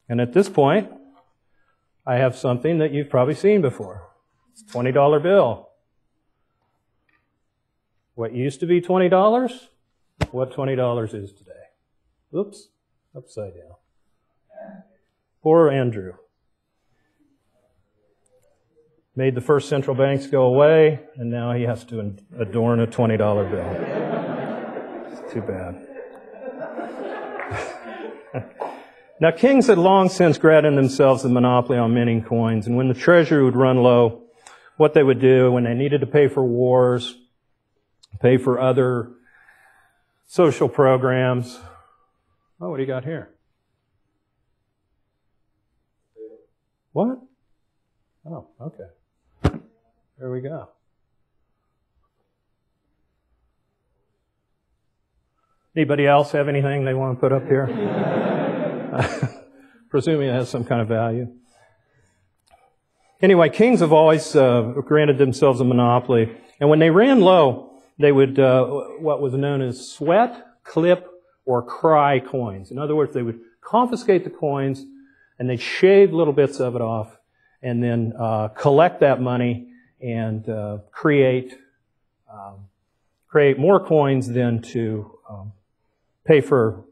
And at this point, I have something that you've probably seen before. It's a $20 bill. What used to be $20, what $20 is today. Oops, upside down. Poor Andrew. Named the first central banks go away, and now he has to adorn a $20 bill. It's too bad. Now, kings had long since granted themselves the monopoly on minting coins, and when the treasury would run low, what they would do when they needed to pay for wars, pay for other social programs. Oh, what do you got here? What? Oh, okay. There we go. Anybody else have anything they want to put up here? Presuming it has some kind of value. Anyway, kings have always granted themselves a monopoly. And when they ran low, they would, what was known as sweat, clip, or cry coins. In other words, they would confiscate the coins and they'd shave little bits of it off and then collect that money and create more coins than to pay for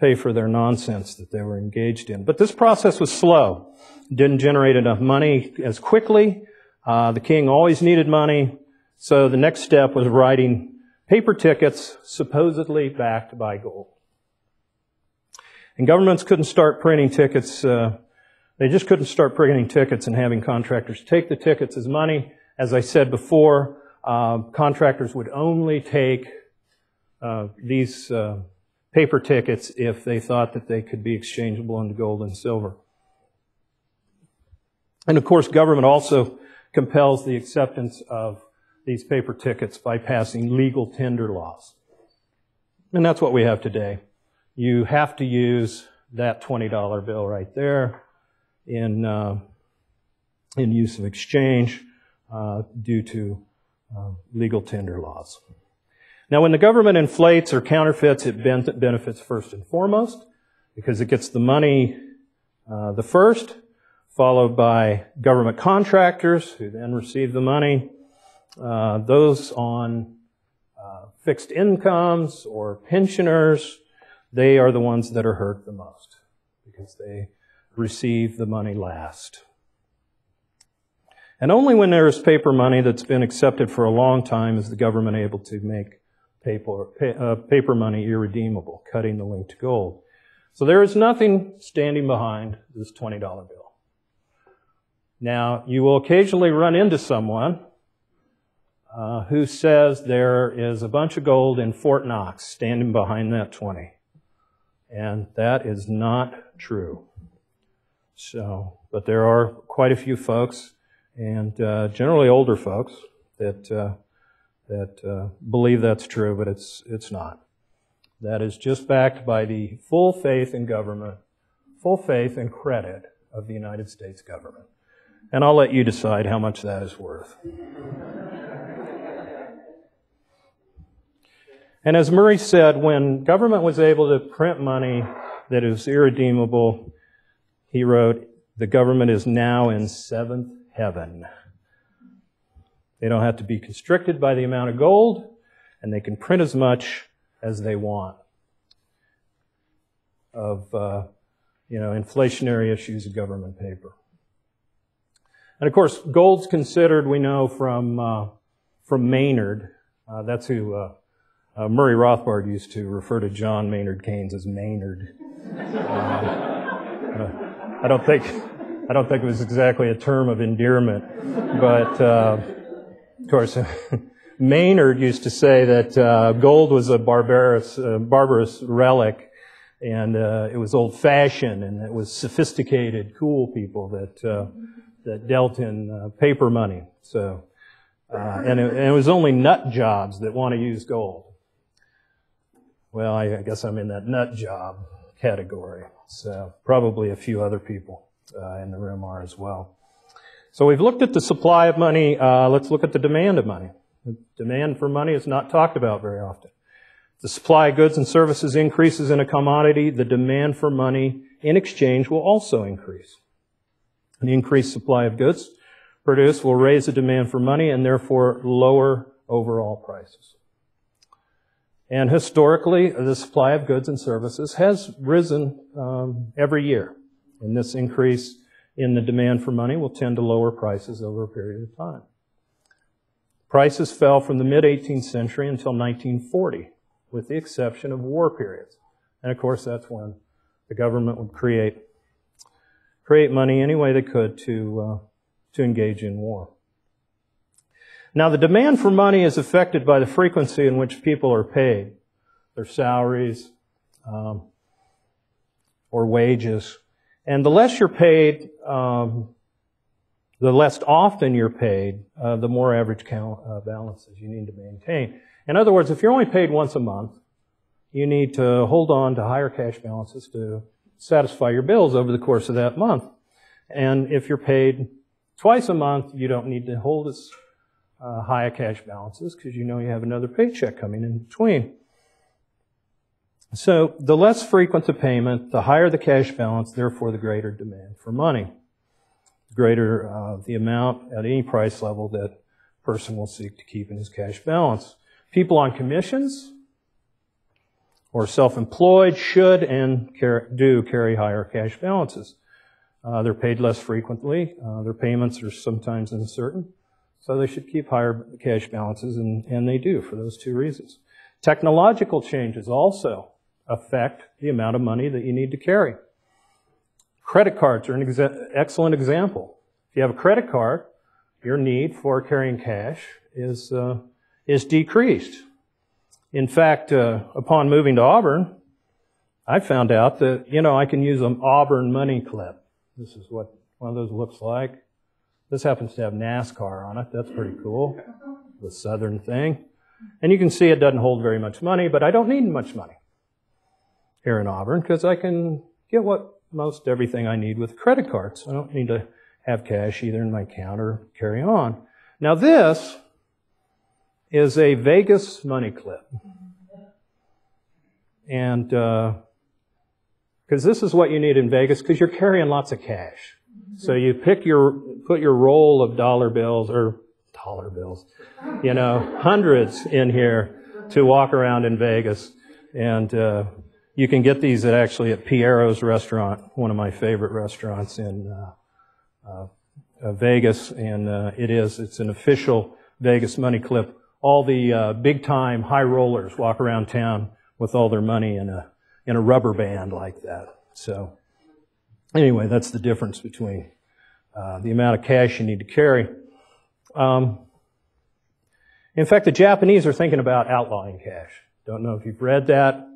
their nonsense that they were engaged in. But this process was slow. It didn't generate enough money as quickly. The king always needed money. So the next step was writing paper tickets supposedly backed by gold. And governments couldn't start printing tickets. They just couldn't start printing tickets and having contractors take the tickets as money. As I said before, contractors would only take these paper tickets if they thought that they could be exchangeable into gold and silver. And of course, government also compels the acceptance of these paper tickets by passing legal tender laws. And that's what we have today. You have to use that $20 bill right there in use of exchange due to legal tender laws. Now, when the government inflates or counterfeits, it benefits first and foremost because it gets the money the first, followed by government contractors who then receive the money. Those on fixed incomes or pensioners, they are the ones that are hurt the most because they receive the money last. And only when there is paper money that's been accepted for a long time is the government able to make paper money irredeemable, cutting the link to gold. So there is nothing standing behind this $20 bill. Now, you will occasionally run into someone who says there is a bunch of gold in Fort Knox standing behind that 20. And that is not true. So, but there are quite a few folks, and generally older folks, that believe that's true, but it's not. That is just backed by the full faith in government, full faith and credit of the United States government. And I'll let you decide how much that is worth. And as Murray said, when government was able to print money that is irredeemable, he wrote, the government is now in seventh heaven. They don't have to be constricted by the amount of gold, and they can print as much as they want of, inflationary issues of government paper. And of course, gold's considered, we know from Maynard. That's who Murray Rothbard used to refer to John Maynard Keynes as Maynard. I don't think it was exactly a term of endearment, but of course, Maynard used to say that gold was a barbarous relic, and it was old-fashioned, and it was sophisticated, cool people that dealt in paper money. So, and it was only nut jobs that want to use gold. Well, I guess I'm in that nut job category. So probably a few other people in the room are as well. So we've looked at the supply of money. Let's look at the demand of money. The demand for money is not talked about very often. The supply of goods and services increases in a commodity. The demand for money in exchange will also increase. An increased supply of goods produced will raise the demand for money and therefore lower overall prices. And historically, the supply of goods and services has risen every year. And this increase in the demand for money will tend to lower prices over a period of time. Prices fell from the mid-18th century until 1940, with the exception of war periods. And of course, that's when the government would create money any way they could to engage in war. Now, the demand for money is affected by the frequency in which people are paid, their salaries or wages. And the less you're paid, the less often you're paid, the more average balances you need to maintain. In other words, if you're only paid once a month, you need to hold on to higher cash balances to satisfy your bills over the course of that month. And if you're paid twice a month, you don't need to hold as high cash balances because you know you have another paycheck coming in between. So the less frequent the payment, the higher the cash balance, therefore the greater demand for money. The greater the amount at any price level that a person will seek to keep in his cash balance. People on commissions or self-employed should and do carry higher cash balances. They're paid less frequently. Their payments are sometimes uncertain. So they should keep higher cash balances, and they do for those two reasons. Technological changes also affect the amount of money that you need to carry. Credit cards are an excellent example. If you have a credit card, your need for carrying cash is decreased. In fact, upon moving to Auburn, I found out that, I can use an Auburn money clip. This is what one of those looks like. This happens to have NASCAR on it. That's pretty cool. The Southern thing. And you can see it doesn't hold very much money, but I don't need much money here in Auburn because I can get most everything I need with credit cards. I don't need to have cash either in my account or carry on. Now this is a Vegas money clip. And because this is what you need in Vegas because you're carrying lots of cash. So you put your roll of dollar bills, hundreds in here to walk around in Vegas. And you can get these at Piero's restaurant, one of my favorite restaurants in Vegas. And it's an official Vegas money clip. All the big-time high rollers walk around town with all their money in a rubber band like that. So anyway, that's the difference between the amount of cash you need to carry. In fact, the Japanese are thinking about outlawing cash. Don't know if you've read that.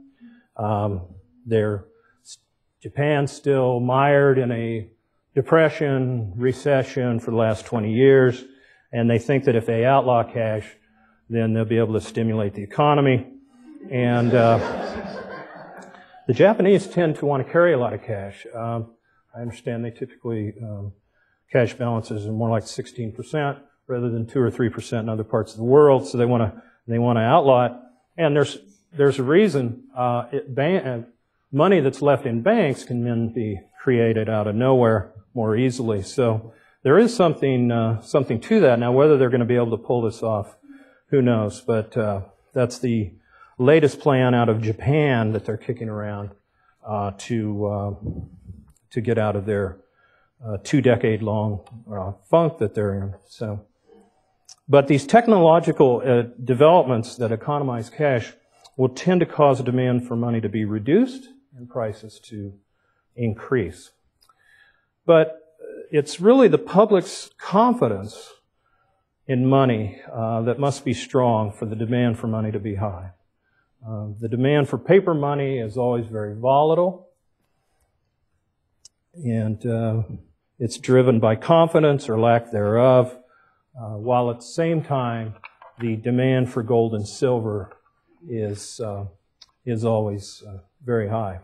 Japan's still mired in a depression, recession for the last 20 years, and they think that if they outlaw cash, then they'll be able to stimulate the economy. And the Japanese tend to want to carry a lot of cash. I understand they typically cash balances are more like 16% rather than 2 or 3% in other parts of the world. So they want to outlaw it. And there's a reason. Money that's left in banks can then be created out of nowhere more easily. So there is something to that. Now, whether they're going to be able to pull this off, who knows? But that's the latest plan out of Japan that they're kicking around to get out of their 2-decade-long funk that they're in. So, but these technological developments that economize cash will tend to cause the demand for money to be reduced and prices to increase. But it's really the public's confidence in money that must be strong for the demand for money to be high. The demand for paper money is always very volatile, and it's driven by confidence or lack thereof, while at the same time the demand for gold and silver is always very high.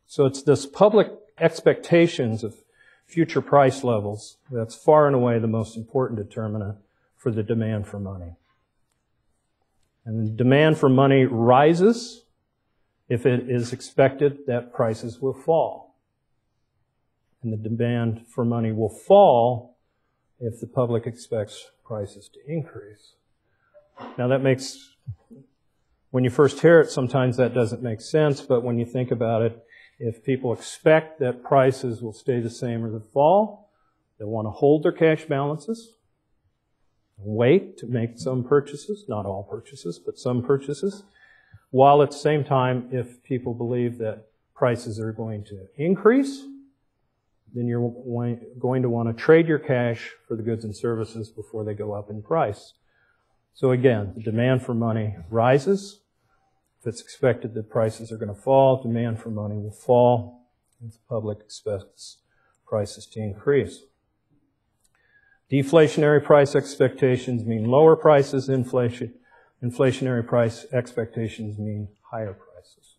So it's this public expectations of future price levels that's far and away the most important determinant for the demand for money. And the demand for money rises if it is expected that prices will fall. And the demand for money will fall if the public expects prices to increase. Now that makes, when you first hear it, sometimes that doesn't make sense, but when you think about it, if people expect that prices will stay the same or fall, they'll want to hold their cash balances, wait to make some purchases, not all purchases, but some purchases, while at the same time, if people believe that prices are going to increase, then you're going to want to trade your cash for the goods and services before they go up in price. So again, the demand for money rises. If it's expected that prices are going to fall, demand for money will fall. If the public expects prices to increase. Deflationary price expectations mean lower prices. Inflationary price expectations mean higher prices.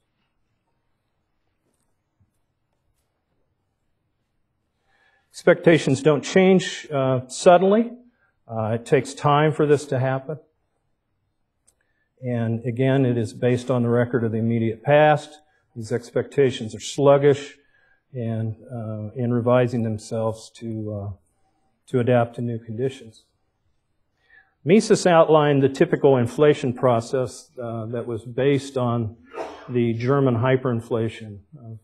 Expectations don't change suddenly. It takes time for this to happen. And again, it is based on the record of the immediate past. These expectations are sluggish and in revising themselves to adapt to new conditions. Mises outlined the typical inflation process that was based on the German hyperinflation of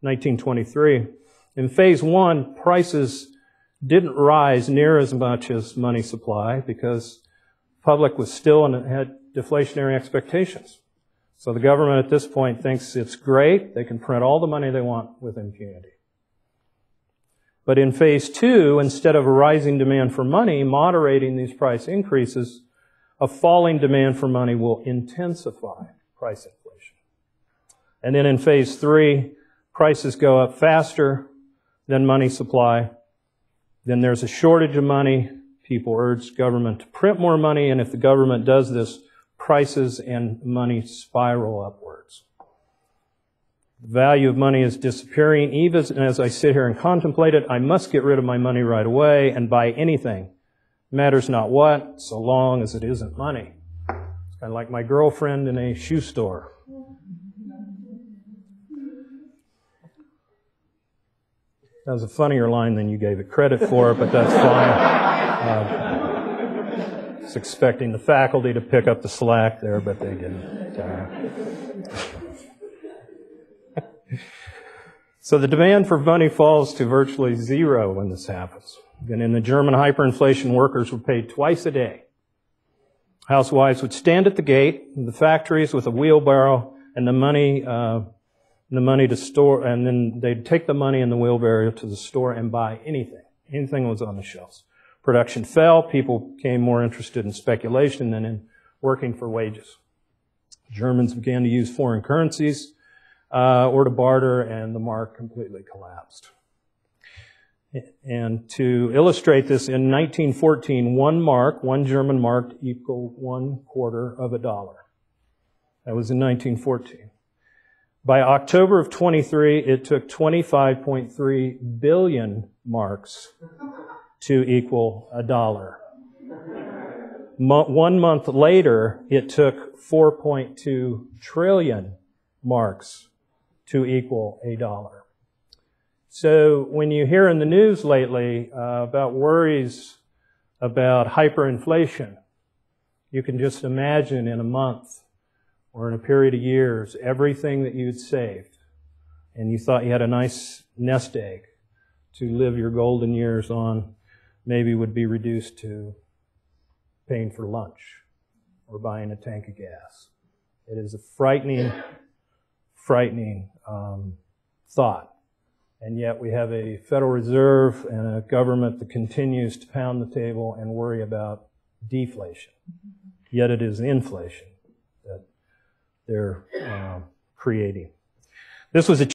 1923. In phase one, prices didn't rise near as much as money supply because the public was still and had deflationary expectations. So the government at this point thinks it's great. They can print all the money they want with impunity. But in phase two, instead of a rising demand for money moderating these price increases, a falling demand for money will intensify price inflation. And then in phase three, prices go up faster than money supply. Then there's a shortage of money. People urge government to print more money, and if the government does this, prices and money spiral upwards. The value of money is disappearing. Even as I sit here and contemplate it, I must get rid of my money right away and buy anything. Matters not what, so long as it isn't money. It's kind of like my girlfriend in a shoe store. That was a funnier line than you gave it credit for, but that's fine. I was expecting the faculty to pick up the slack there, but they didn't. So the demand for money falls to virtually zero when this happens. And in the German hyperinflation, workers were paid twice a day. Housewives would stand at the gate in the factories with a wheelbarrow and the money to store, and then they'd take the money in the wheelbarrow to the store and buy anything. Anything was on the shelves. Production fell. People became more interested in speculation than in working for wages. Germans began to use foreign currencies or to barter, and the mark completely collapsed. And to illustrate this, in 1914, one German mark equaled 1/4 of a dollar. That was in 1914. By October of 23, it took 25.3 billion marks to equal a dollar. 1 month later, it took 4.2 trillion marks to equal a dollar. So when you hear in the news lately about worries about hyperinflation, you can just imagine in a month or in a period of years, everything that you'd saved and you thought you had a nice nest egg to live your golden years on maybe would be reduced to paying for lunch or buying a tank of gas. It is a frightening thought. And yet we have a Federal Reserve and a government that continues to pound the table and worry about deflation. Yet it is inflation that they're creating. This was a